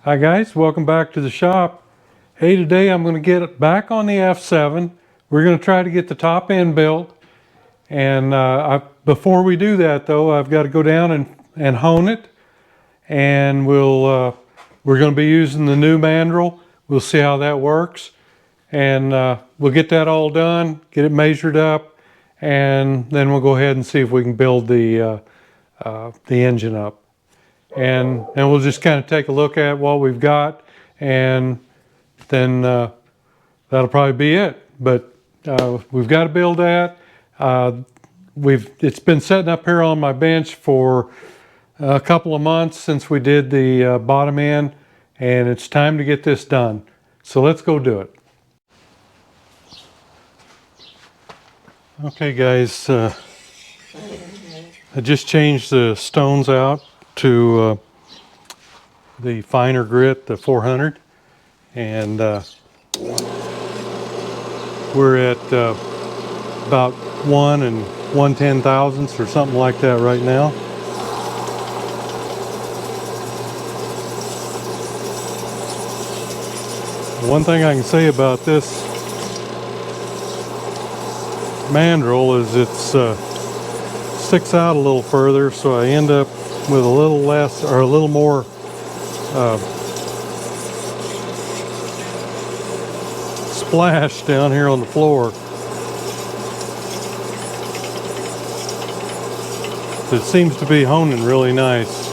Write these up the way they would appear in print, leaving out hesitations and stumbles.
Hi guys, welcome back to the shop. Hey, today I'm going to get back on the F7. We're going to try to get the top end built. And before we do that though, I've got to go down and hone it. And we're going to be using the new mandrel. We'll see how that works. And we'll get that all done, get it measured up, and then we'll go ahead and see if we can build the engine up. And we'll just kind of take a look at what we've got, and then that'll probably be it. But we've got to build that. It's been sitting up here on my bench for a couple of months since we did the bottom end, and it's time to get this done. So let's go do it. Okay guys, I just changed the stones out to the finer grit, the 400, and we're at about 1 1/10,000ths or something like that right now. One thing I can say about this mandrel is it sticks out a little further, so I end up with a little less or a little more splash down here on the floor. It seems to be honing really nice.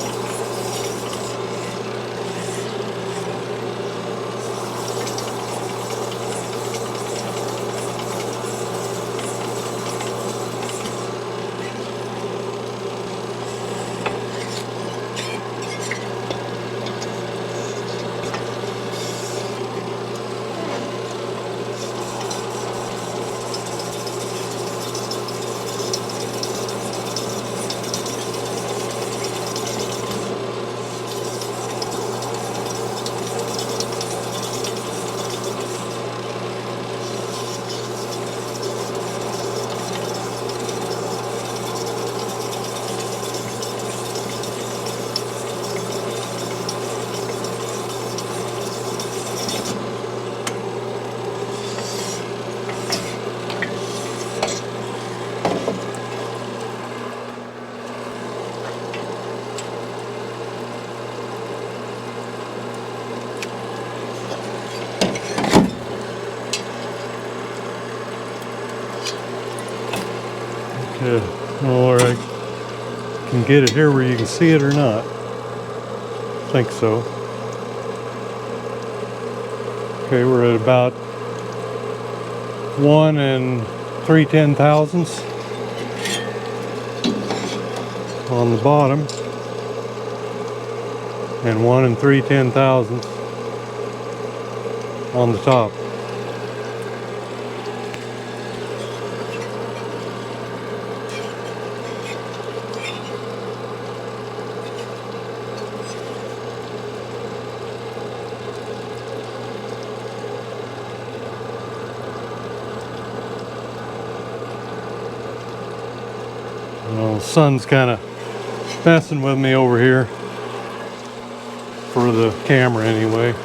Okay, or I can get it here where you can see it or not. I think so. Okay, we're at about 1 3/10,000ths on the bottom, and 1 3/10,000ths on the top. Well, the sun's kind of messing with me over here for the camera anyway.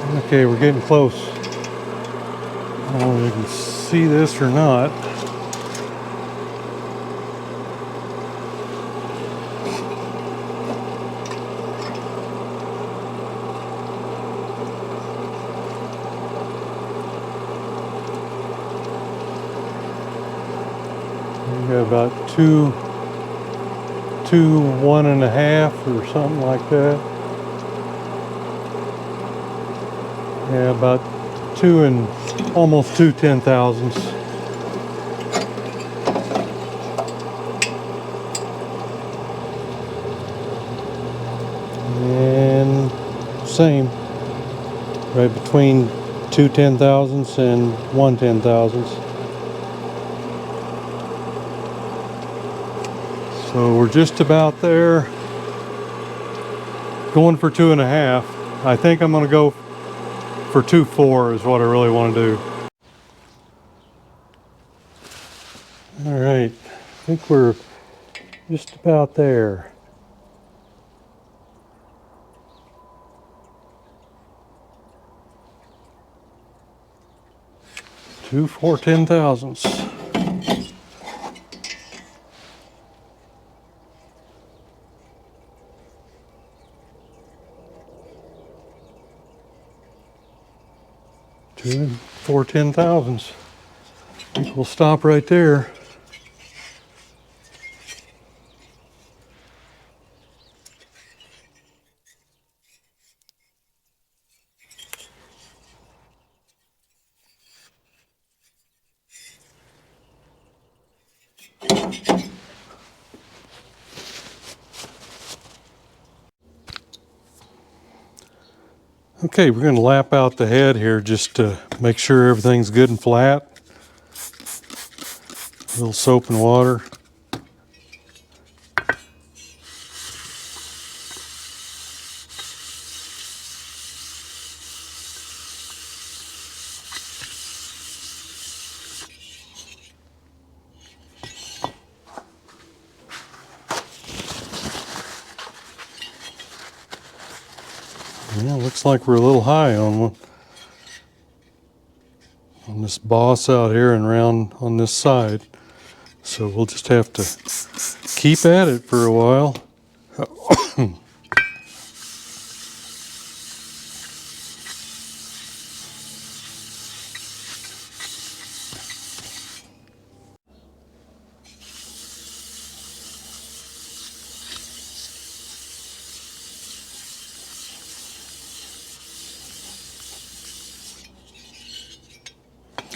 Okay, we're getting close. I don't know if you can see this or not. We got about two, 1.5 or something like that. Yeah, about 2 and almost 2 10,000ths. And same, right between 2 10,000ths and 1 10,000ths. So we're just about there, going for 2.5. I think I'm going to go for 2.4 is what I really want to do. All right, I think we're just about there. 2 4 10,000ths. Two and 4 10,000ths. I think we'll stop right there. Okay, we're going to lap out the head here just to make sure everything's good and flat. A little soap and water. Yeah, looks like we're a little high on this boss out here and round on this side. So we'll just have to keep at it for a while.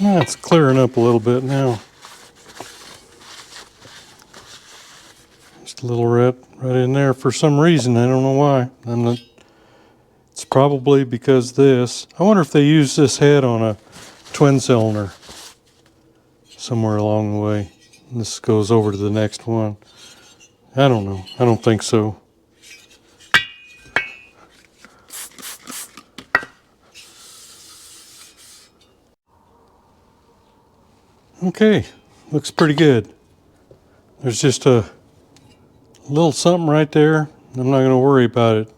It's clearing up a little bit now. Just a little right in there for some reason. I don't know why. It's probably because this. I wonder if they use this head on a twin cylinder somewhere along the way. And this goes over to the next one. I don't know. I don't think so. Okay, looks pretty good. There's just a little something right there. I'm not going to worry about it.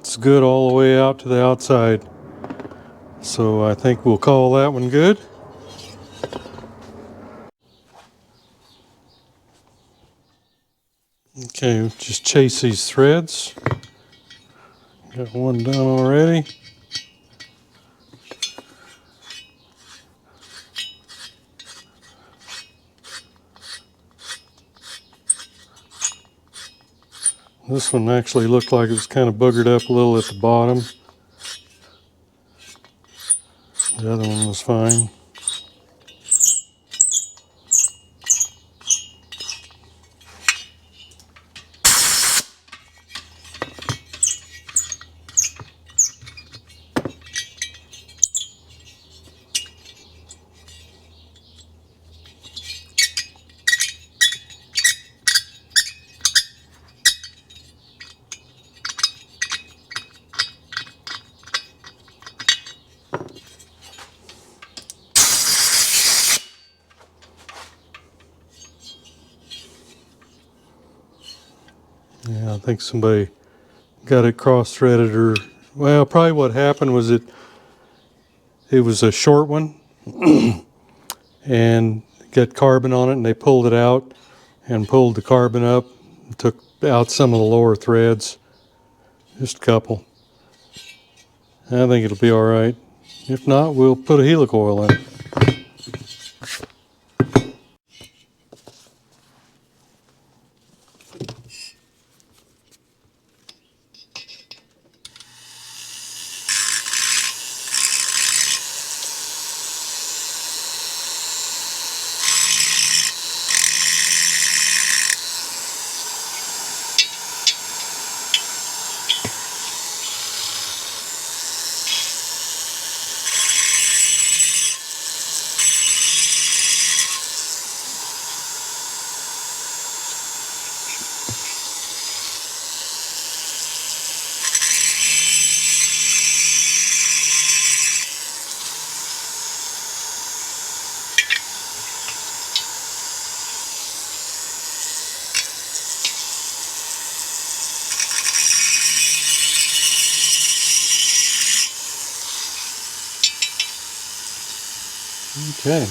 It's good all the way out to the outside. So I think we'll call that one good. Okay, just chase these threads. Got one done already. This one actually looked like it was kind of boogered up a little at the bottom. The other one was fine. Yeah, I think somebody got it cross-threaded, or, well, probably what happened was it it was a short one and got carbon on it, and they pulled it out and pulled the carbon up, took out some of the lower threads, just a couple. I think it'll be all right. If not, we'll put a helicoil in it. Okay.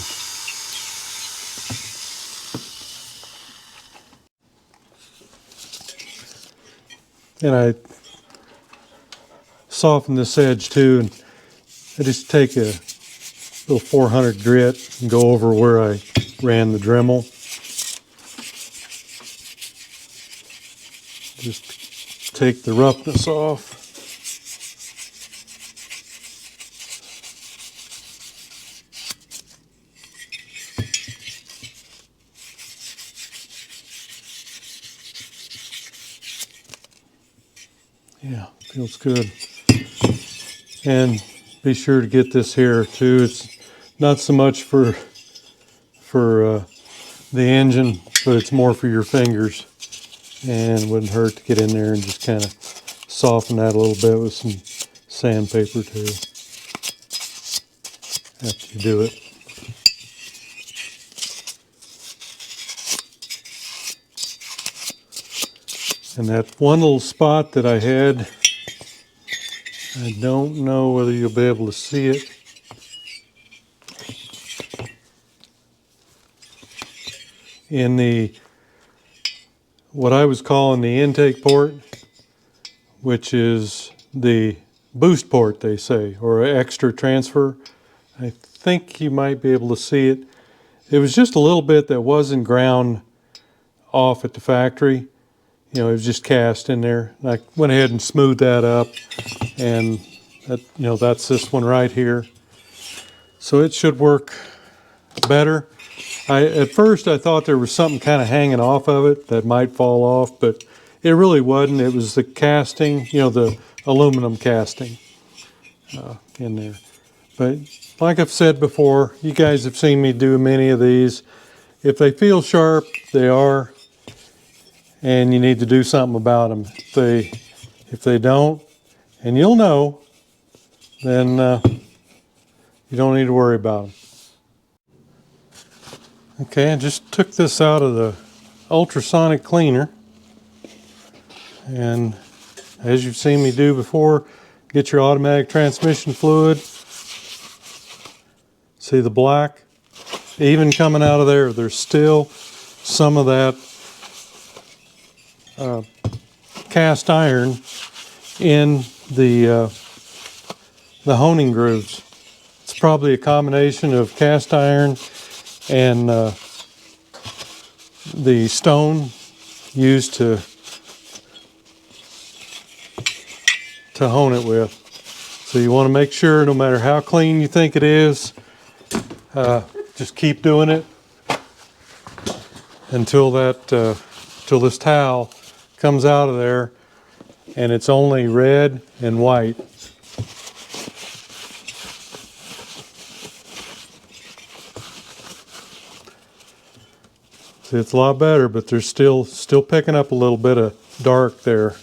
And I soften this edge too, and I just take a little 400 grit and go over where I ran the Dremel. Just take the roughness off. Yeah, feels good. And be sure to get this here too. It's not so much for the engine, but it's more for your fingers. And it wouldn't hurt to get in there and just kind of soften that a little bit with some sandpaper too after you do it. And that one little spot that I had, I don't know whether you'll be able to see it. In the, what I was calling the intake port, which is the boost port, they say, or extra transfer. I think you might be able to see it. It was just a little bit that wasn't ground off at the factory. You know, it was just cast in there. I went ahead and smoothed that up, and that, you know, that's this one right here. So it should work better. At first I thought there was something kind of hanging off of it that might fall off, but it really wasn't. It was the casting, you know, the aluminum casting in there. But like I've said before, you guys have seen me do many of these. If they feel sharp, they are, and you need to do something about them. If they don't, and you'll know, then you don't need to worry about them. Okay, I just took this out of the ultrasonic cleaner, and as you've seen me do before, get your automatic transmission fluid. See the black? Even coming out of there, there's still some of that cast iron in the honing grooves. It's probably a combination of cast iron and the stone used to hone it with. So you want to make sure, no matter how clean you think it is, just keep doing it until till this towel comes out of there and it's only red and white. See, it's a lot better, but there's still picking up a little bit of dark there.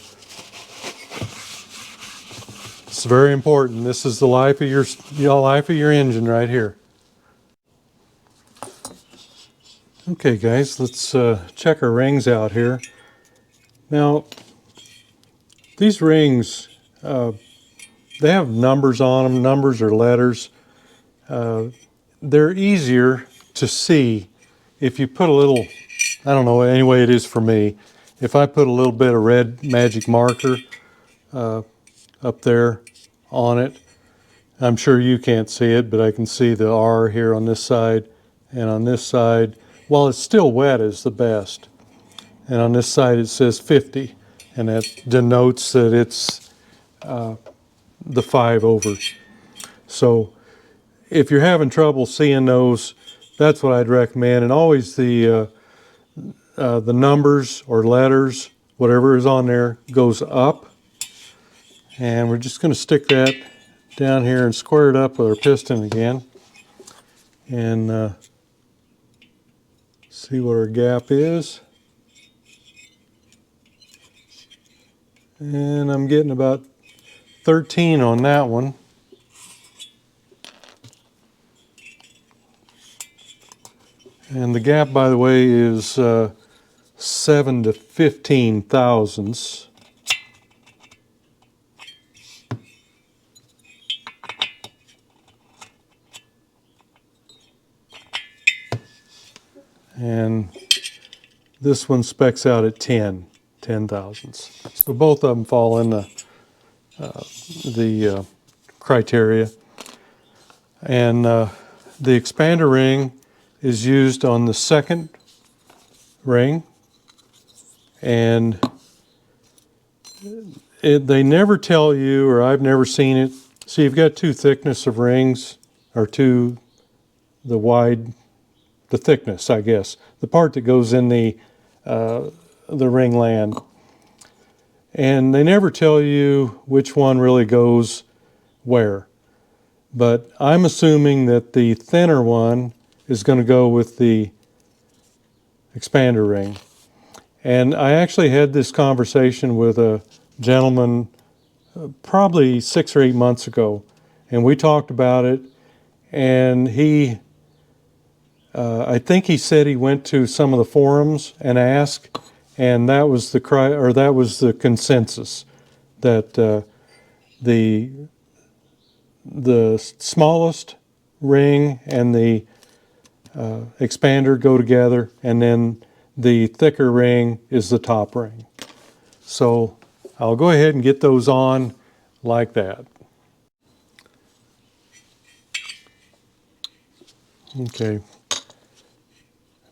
It's very important. This is the life of your engine right here. Okay, guys, let's check our rings out here. Now, these rings, they have numbers on them. Numbers or letters. they're easier to see if you put a little, I don't know, anyway it is for me, if I put a little bit of red magic marker up there on it. I'm sure you can't see it, but I can see the R here on this side and on this side. While it's still wet, is the best. And on this side it says 50, and that denotes that it's the 5 over. So if you're having trouble seeing those, that's what I'd recommend. And always the numbers or letters, whatever is on there, goes up. And we're just going to stick that down here and square it up with our piston again. And see what our gap is. And I'm getting about 13 on that one. And the gap, by the way, is 7 to 15 thousandths. And this one specs out at 10 thousandths. So both of them fall in the criteria. And the expander ring is used on the second ring, and they never tell you, or I've never seen it. So you've got 2 thickness of rings, or the thickness, I guess, the part that goes in the ring land. And they never tell you which one really goes where. But I'm assuming that the thinner one is going to go with the expander ring. And I actually had this conversation with a gentleman probably 6 or 8 months ago, and we talked about it, and I think he said he went to some of the forums and asked, and that was the consensus, that the smallest ring and the expander go together, and then the thicker ring is the top ring. So I'll go ahead and get those on like that. Okay,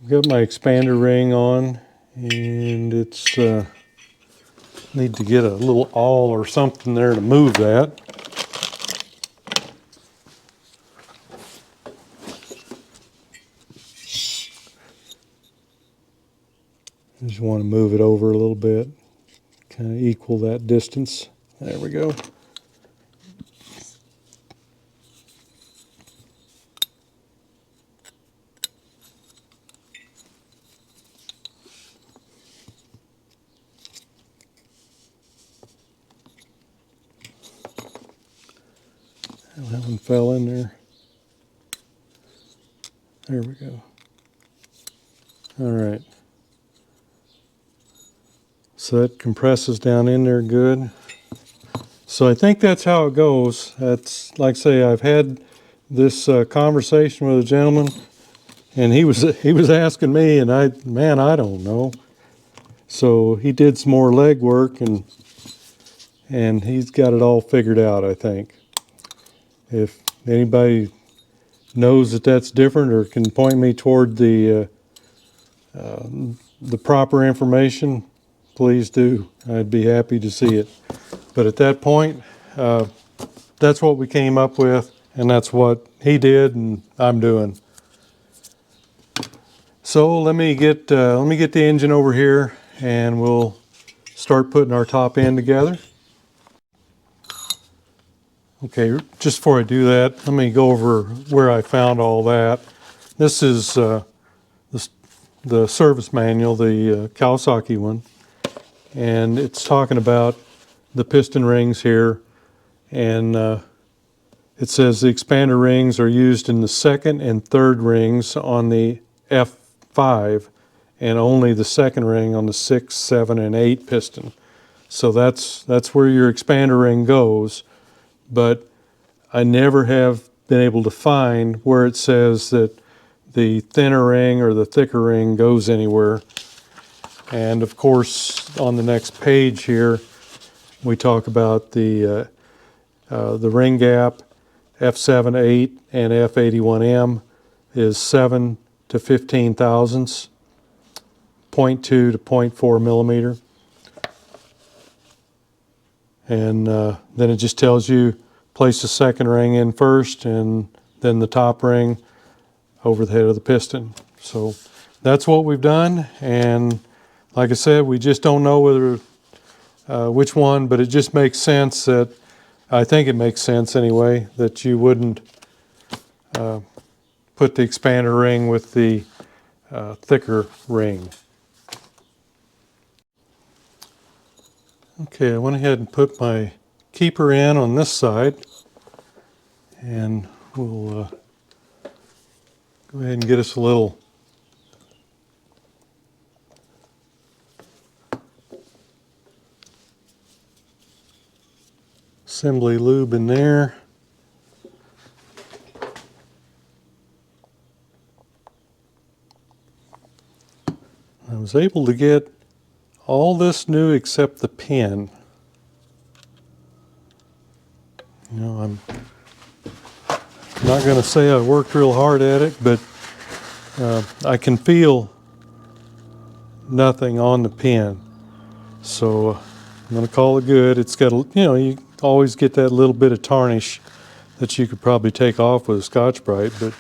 I've got my expander ring on, and it's need to get a little awl or something there to move that. Just want to move it over a little bit, kind of equal that distance. There we go. That one fell in there. There we go. All right. So that compresses down in there good. So I think that's how it goes. That's, like I say, I've had this conversation with a gentleman, and he was asking me, and I don't know. So he did some more leg work, and he's got it all figured out, I think. If anybody knows that that's different or can point me toward the proper information, please do. I'd be happy to see it. But at that point, that's what we came up with, and that's what he did and I'm doing. So let me get the engine over here, and we'll start putting our top end together. Okay, just before I do that, let me go over where I found all that. This is the service manual, the Kawasaki one, and it's talking about the piston rings here, and it says the expander rings are used in the second and third rings on the F5, and only the second ring on the 6, 7, and 8 piston. So that's where your expander ring goes. But I never have been able to find where it says that the thinner ring or the thicker ring goes anywhere. And of course, on the next page here, we talk about the ring gap. F7 8 and F81M is 7 to 15 thousandths, 0.2 to 0.4 millimeter. And then it just tells you place the second ring in first and then the top ring over the head of the piston. So that's what we've done, and like I said, we just don't know whether which one, but it just makes sense that, I think it makes sense anyway, that you wouldn't put the expander ring with the thicker ring. Okay, I went ahead and put my keeper in on this side, and we'll go ahead and get us a little assembly lube in there. I was able to get all this new except the pin. You know, I'm not going to say I worked real hard at it, but I can feel nothing on the pin. So I'm going to call it good. It's got, you know, you always get that little bit of tarnish that you could probably take off with a Scotch-Brite, but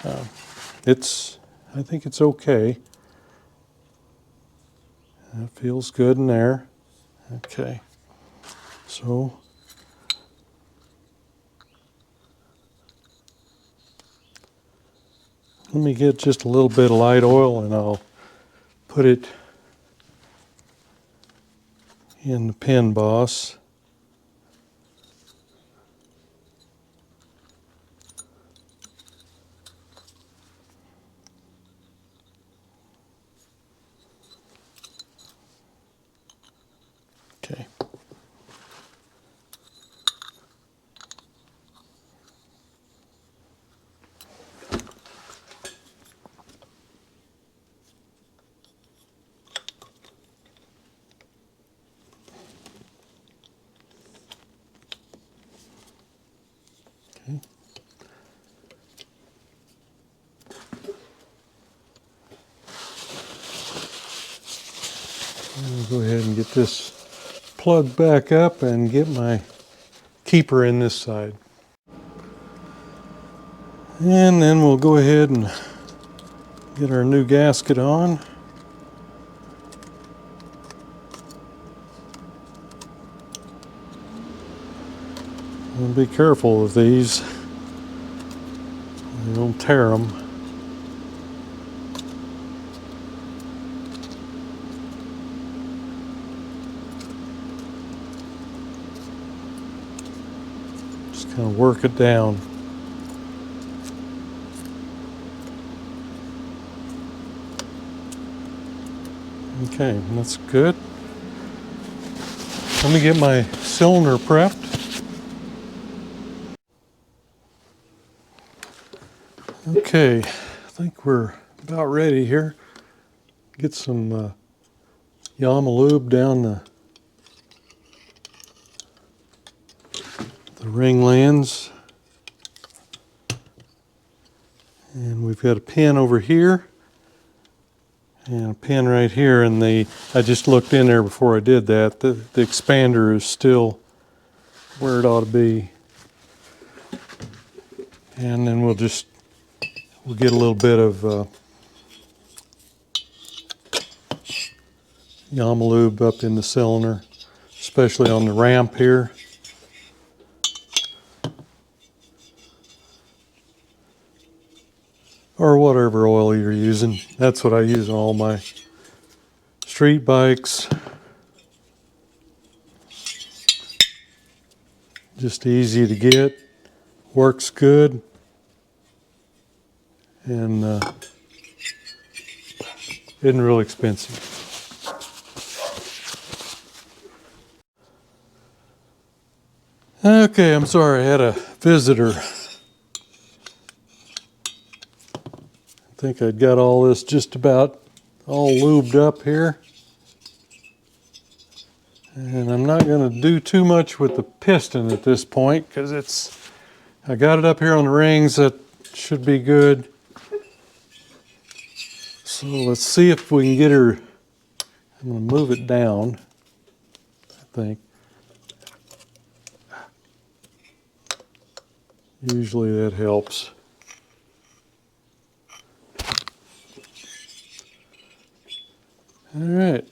I think it's okay. It feels good in there. Okay, so let me get just a little bit of light oil and I'll put it in the pin boss. Okay. I'll go ahead and get this plugged back up and get my keeper in this side. And then we'll go ahead and get our new gasket on. And be careful with these. You don't tear them. Just kind of work it down. Okay, that's good. Let me get my cylinder prepped. Okay, I think we're about ready here. Get some Yama lube down the ring lands. And we've got a pin over here and a pin right here, and I just looked in there before I did that. The expander is still where it ought to be. And then we'll get a little bit of Yama lube up in the cylinder, especially on the ramp here. Or whatever oil you're using. That's what I use on all my street bikes. Just easy to get, works good, and isn't real expensive. Okay, I'm sorry, I had a visitor think I'd got all this just about all lubed up here. And I'm not going to do too much with the piston at this point because I got it up here on the rings. That should be good. So let's see if we can get her. I'm going to move it down, I think. Usually that helps. All right.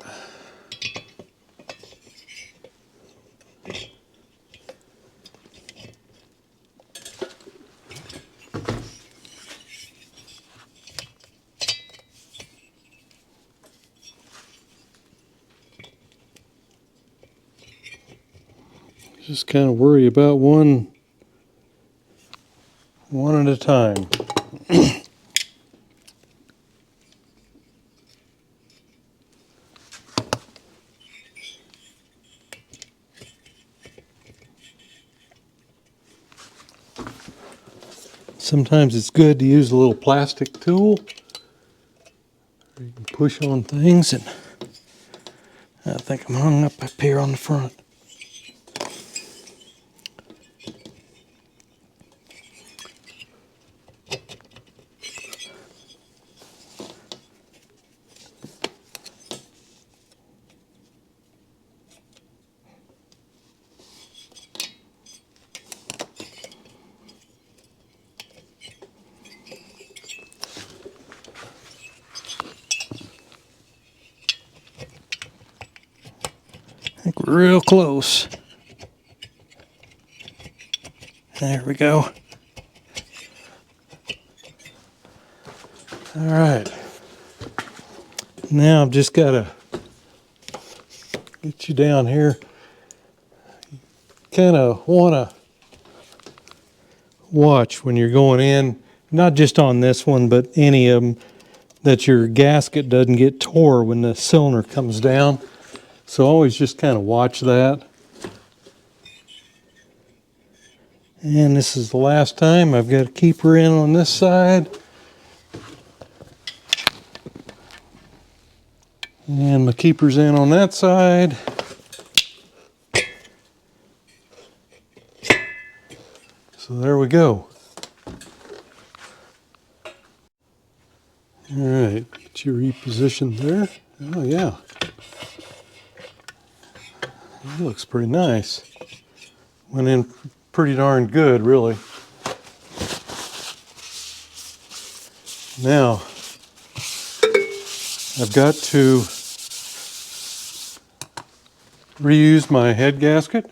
Just kind of worry about one at a time. Sometimes it's good to use a little plastic tool. You can push on things, and I think I'm hung up here on the front. I think we're real close. There we go. All right. Now I've just got to get you down here. You kind of want to watch when you're going in, not just on this one, but any of them, that your gasket doesn't get tore when the cylinder comes down. So always just kind of watch that. And this is the last time. I've got to keep her in on this side. And my keeper's in on that side. So there we go. All right, get you repositioned there. Oh yeah. That looks pretty nice. Went in pretty darn good, really. Now, I've got to reuse my head gasket,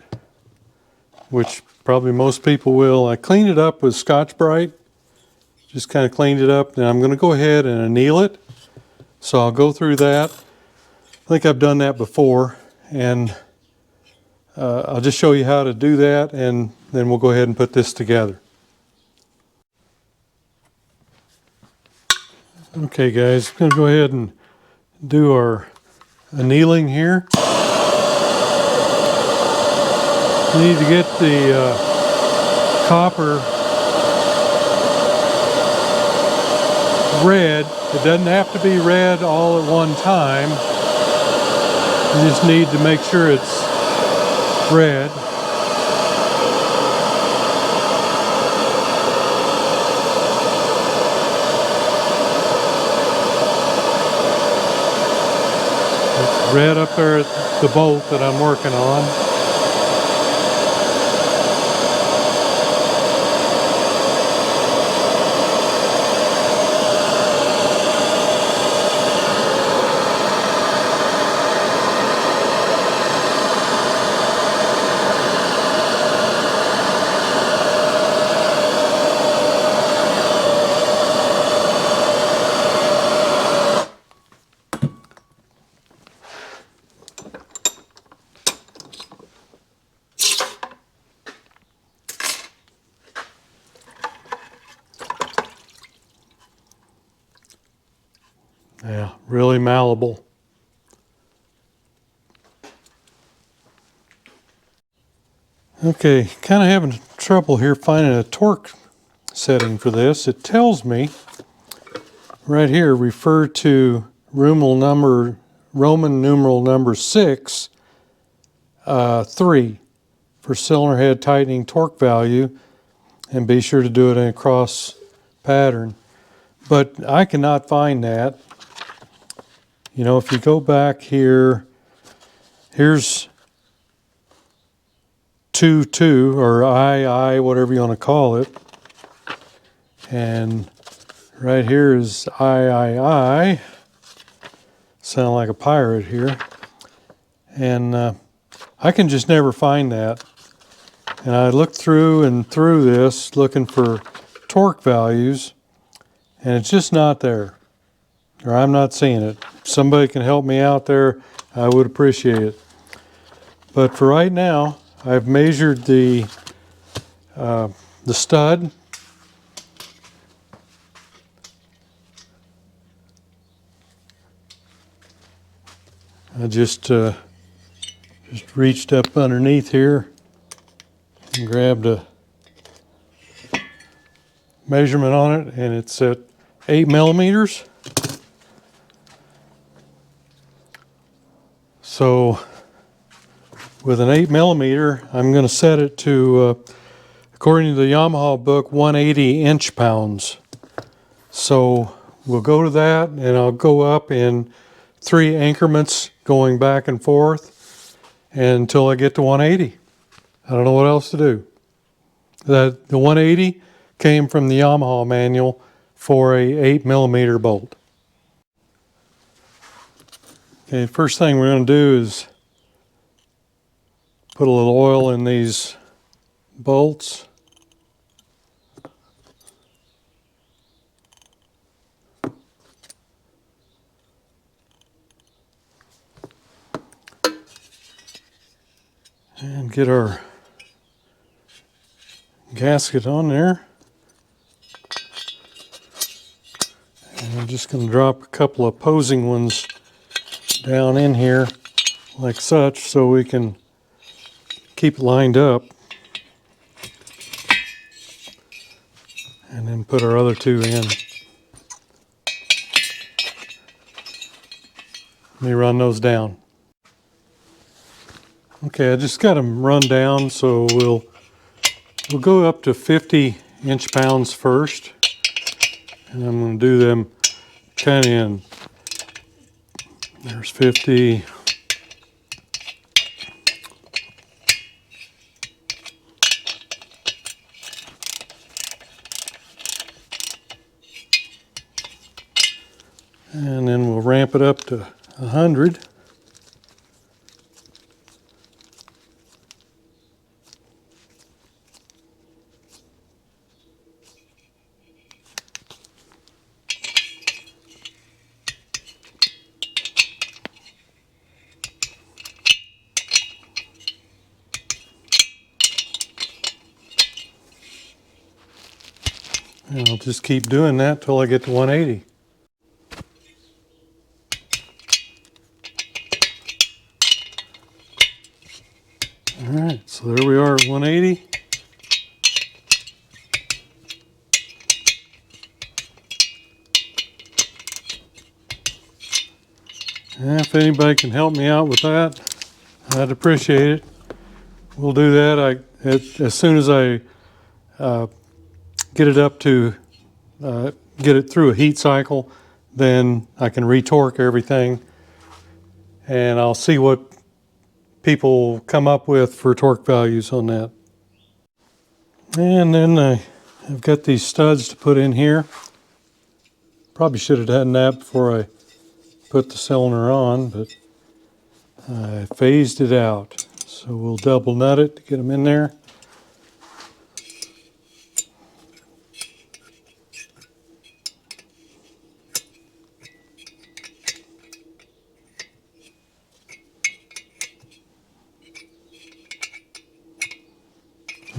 which probably most people will. I cleaned it up with Scotch-Brite. Just kind of cleaned it up. Now I'm going to go ahead and anneal it. So I'll go through that. I think I've done that before, and I'll just show you how to do that, and then we'll go ahead and put this together. Okay guys, I'm going to go ahead and do our annealing here. You need to get the copper red. It doesn't have to be red all at one time. You just need to make sure it's red. It's red up there at the bolt that I'm working on. Yeah, really malleable. Okay, kind of having trouble here finding a torque setting for this. It tells me right here refer to Roman numeral number 6, 3 for cylinder head tightening torque value, and be sure to do it in a cross pattern. But I cannot find that. You know, if you go back here, here's 2-2 or I, whatever you want to call it. And right here is I. Sound like a pirate here. And I can just never find that. And I looked through and through this looking for torque values, and it's just not there. Or I'm not seeing it. If somebody can help me out there, I would appreciate it. But for right now, I've measured the stud. I just reached up underneath here and grabbed a measurement on it, and it's at 8 millimeters. So with an 8 millimeter, I'm going to set it to, according to the Yamaha book, 180 inch-pounds. So we'll go to that, and I'll go up in 3 increments going back and forth until I get to 180. I don't know what else to do. The 180 came from the Yamaha manual for a 8 millimeter bolt. Okay, first thing we're going to do is put a little oil in these bolts. And get our gasket on there. And I'm just going to drop a couple of opposing ones down in here like such so we can keep it lined up. And then put our other 2 in. Let me run those down. Okay, I just got them run down, so we'll go up to 50 inch-pounds first, and I'm going to do them 10 in. There's 50. And then we'll ramp it up to 100. And I'll just keep doing that till I get to 180. All right, so there we are at 180. And if anybody can help me out with that, I'd appreciate it. We'll do that. As soon as I get it up to, get it through a heat cycle, then I can retorque everything, and I'll see what people come up with for torque values on that. And then I've got these studs to put in here. Probably should have done that before I put the cylinder on, but I phased it out. So we'll double nut it to get them in there.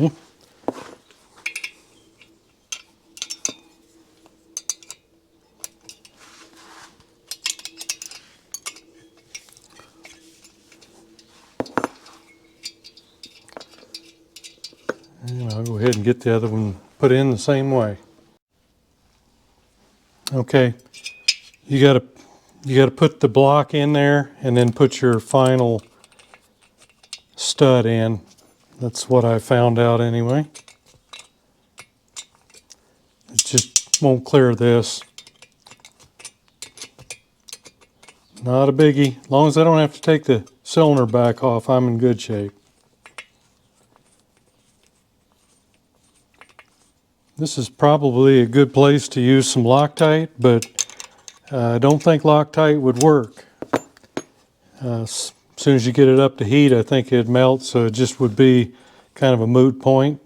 Okay. And I'll go ahead and get the other one put in the same way. Okay, you gotta put the block in there and then put your final stud in. That's what I found out anyway. It just won't clear this. Not a biggie. As long as I don't have to take the cylinder back off, I'm in good shape. This is probably a good place to use some Loctite, but I don't think Loctite would work. As soon as you get it up to heat, I think it'd melt, so it just would be kind of a moot point.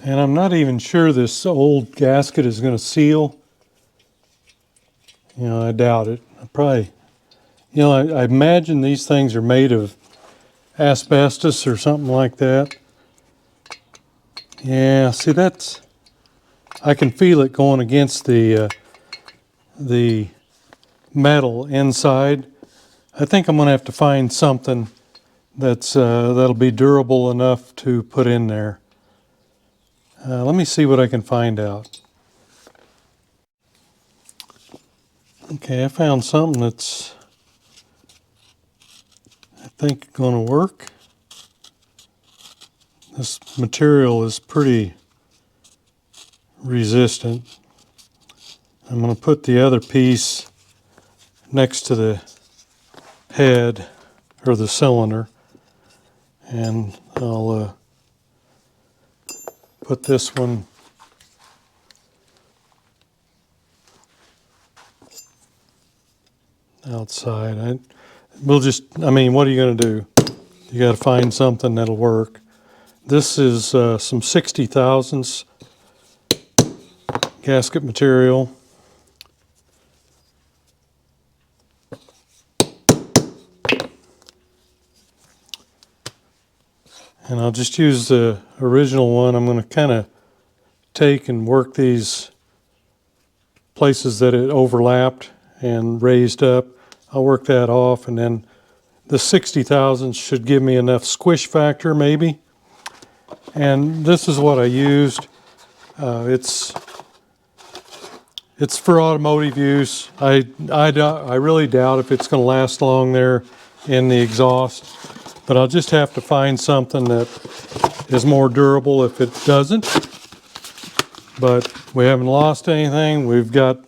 And I'm not even sure this old gasket is going to seal. You know, I doubt it. I imagine these things are made of asbestos or something like that. Yeah, see I can feel it going against the metal inside. I think I'm going to have to find something that'll be durable enough to put in there. Let me see what I can find out. Okay, I found something that's, I think, going to work. This material is pretty resistant. I'm going to put the other piece next to the head or the cylinder, and I'll put this one outside. What are you going to do? You got to find something that'll work. This is some 60 thousandths gasket material. And I'll just use the original one. I'm going to kind of take and work these places that it overlapped and raised up. I'll work that off, and then the 60 thousandths should give me enough squish factor maybe. And this is what I used. It's for automotive use. I really doubt if it's going to last long there in the exhaust, but I'll just have to find something that is more durable if it doesn't. But we haven't lost anything. We've got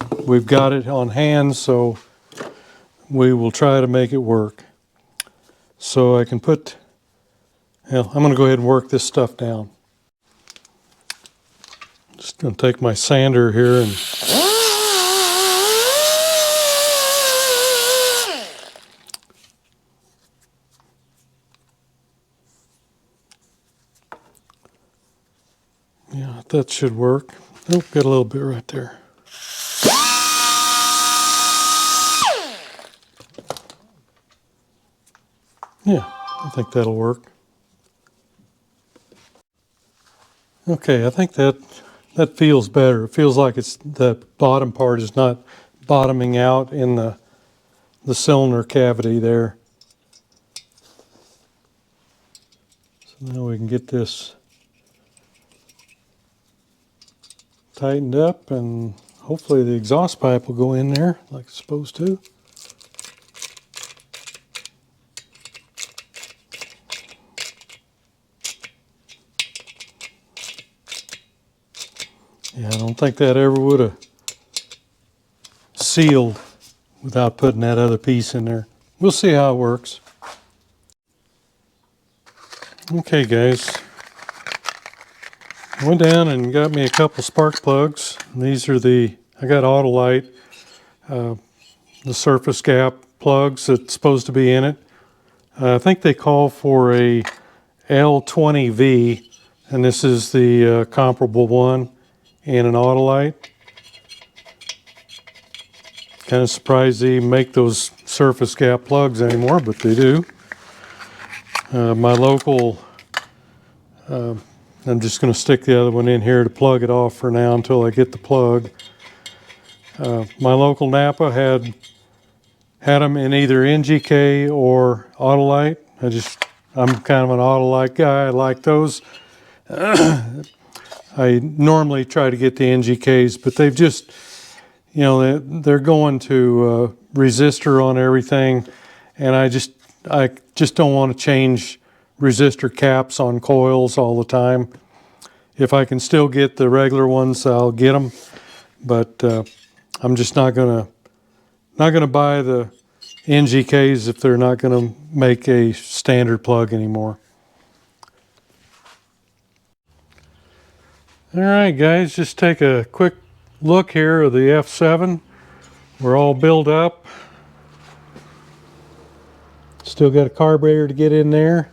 it on hand, so we will try to make it work. So I can I'm going to go ahead and work this stuff down. Just going to take my sander here and yeah, that should work. Oh, got a little bit right there. Yeah, I think that'll work. Okay, I think that feels better. It feels like the bottom part is not bottoming out in the cylinder cavity there. So now we can get this tightened up, and hopefully the exhaust pipe will go in there like it's supposed to. Yeah, I don't think that ever would have sealed without putting that other piece in there. We'll see how it works. Okay, guys. I went down and got me a couple spark plugs. These are I got Autolite, the surface gap plugs that's supposed to be in it. I think they call for a L20V, and this is the comparable one in an Autolite. Kind of surprised they even make those surface gap plugs anymore, but they do. My local, I'm just going to stick the other one in here to plug it off for now until I get the plug. My local Napa had them in either NGK or Autolite. I'm kind of an Autolite guy. I like those. I normally try to get the NGKs, but they've just, you know, they're going to resistor on everything, and I just don't want to change resistor caps on coils all the time. If I can still get the regular ones, I'll get them, but I'm just not gonna buy the NGKs if they're not gonna make a standard plug anymore. All right, guys, just take a quick look here of the F7. We're all built up. Still got a carburetor to get in there.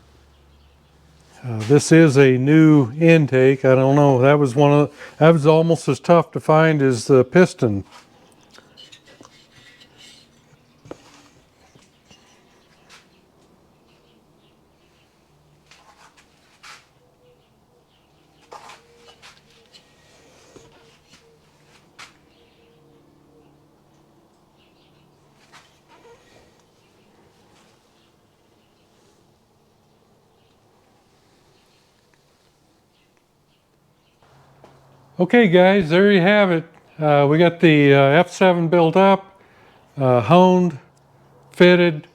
This is a new intake. I don't know. That was almost as tough to find as the piston. Okay, guys, there you have it. We got the F7 built up, honed, fitted,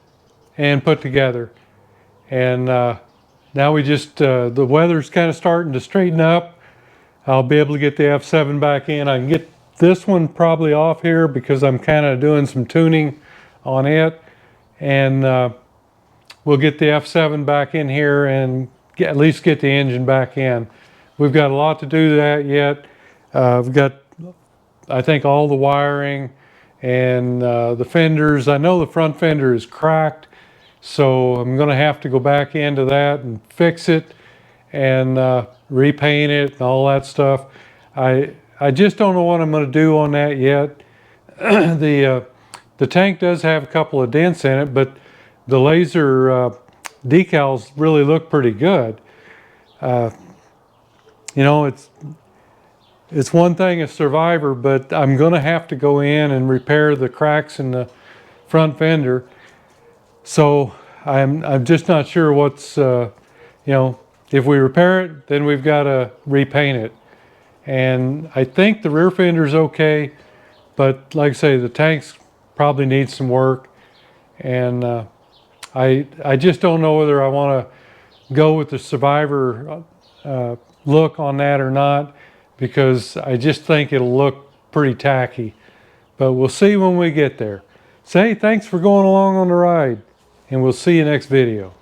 and put together. And now we just, the weather's kind of starting to straighten up. I'll be able to get the F7 back in. I can get this one probably off here because I'm kind of doing some tuning on it. And we'll get the F7 back in here and at least get the engine back in. We've got a lot to do that yet. We've got, I think, all the wiring and the fenders. I know the front fender is cracked, so I'm going to have to go back into that and fix it and repaint it and all that stuff. I just don't know what I'm going to do on that yet. The tank does have a couple of dents in it, but the laser decals really look pretty good. You know, it's one thing a Survivor, but I'm going to have to go in and repair the cracks in the front fender. So I'm just not sure what's, you know, if we repair it, then we've got to repaint it. And I think the rear fender's okay, but like I say, the tanks probably need some work. And I just don't know whether I want to go with the Survivor look on that or not, because I just think it'll look pretty tacky. But we'll see when we get there. So hey, thanks for going along on the ride, and we'll see you next video.